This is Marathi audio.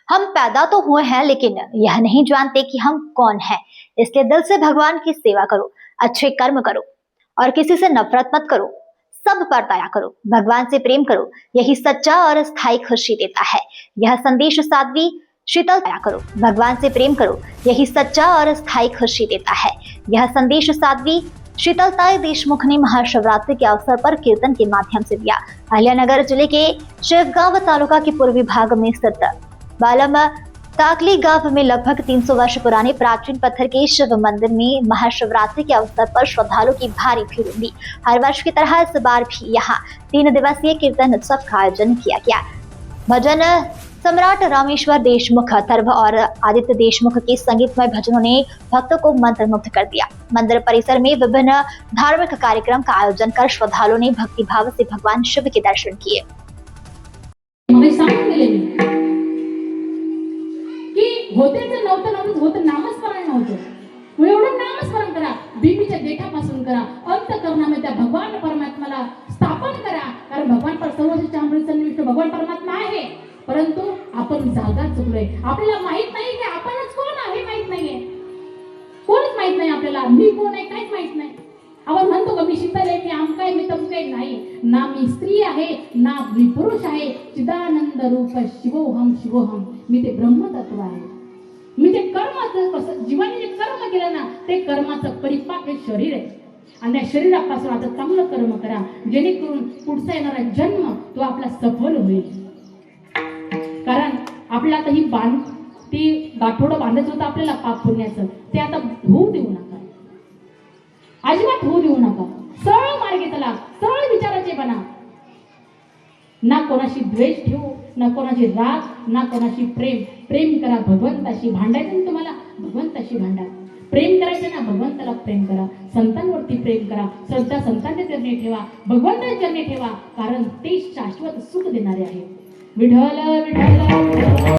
हम पैदा तो हुए हैं लेकिन यह नहीं जानते कि हम कौन हैं। इसलिए दिल से भगवान की सेवा करो, अच्छे कर्म करो और किसी से नफरत मत करो, सब पर दया करो, भगवान से प्रेम करो, यही सच्चा और स्थायी खुशी देता है। यह संदेश साध्वी शीतल दया करो, भगवान से प्रेम करो, यही सच्चा और स्थायी खुशी देता है। यह संदेश साध्वी शीतलताई देशमुख ने महाशिवरात्रि के अवसर पर कीर्तन के माध्यम से दिया। अहिल्यानगर जिले के शिवगांव तालुका के पूर्वी भाग में स्थित बालम ताकली गांव में लगभग 300 वर्ष पुराने प्राचीन पत्थर के शिव मंदिर में महाशिवरात्रि के अवसर पर श्रद्धालुओं की भारी भीड़ उमड़ी। हर वर्ष की तरह इस बार भी यहाँ 3 दिवसीय कीर्तन उत्सव का आयोजन किया गया। भजन सम्राट रामेश्वर देशमुख अथर्व और आदित्य देशमुख के संगीतमय भजनों ने भक्तों को मंत्रमुग्ध कर दिया। मंदिर परिसर में विभिन्न धार्मिक कार्यक्रम का आयोजन कर श्रद्धालुओं ने भक्ति भाव से भगवान शिव के दर्शन किए। नामस्मरण करा, बीबीच्या देठापासून करा, अंतःकरणामध्ये त्या भगवान परमात्म्याला स्थापन करा, कारण भगवान पर सर्वश्रेष्ठ अमृत निविष्ट भगवान परमात्मा आहे। परंतु आपण जागा चुकलोय, आपल्याला माहित नाही की आपणच कोण आहे, माहित नाहीये, कोणच माहित नाही आपल्याला, मी कोण आहे काहीच माहित नाही। आपण म्हणतो का मी शीतल आहे, मी आमका आहे, मी तमका आहे, नाही ना, मी स्त्री आहे ना मी पुरुष आहे, चिदानंद रूप शिवोहम शिवोहम, मी ते ब्रह्मतत्व आहे। मी ते कर्माचं जीवाने जे कर्म केलं ना, ते कर्माचं परिपाक हे शरीर आहे, आणि त्या शरीरापासून आता चांगलं कर्म करा, जेणेकरून पुढचा येणारा जन्म तो आपला सफल होईल। कारण आपल्याला आता ही ती गाठोडं बांधायचं होतं आपल्याला पाप पुण्याचं, ते आता होऊ देऊ नका, अजिबात होऊ देऊ नका। सरळ मार्गे चला, सरळ विचाराचे बना, ना कोणाशी द्वेष ठेवू, ना कोणाची राग, ना कोणाशी प्रेम। प्रेम करा भगवंताशी, भांडायचं तुम्हाला भगवंताशी भांडा, प्रेम करायचं ना भगवंताला प्रेम करा, संतांवरती प्रेम करा, श्रद्धा संतांच्या चरणी ठेवा, भगवंताच्या चरणी ठेवा, कारण ते शाश्वत सुख देणारे आहे। विठ्ठल विठ्ठल।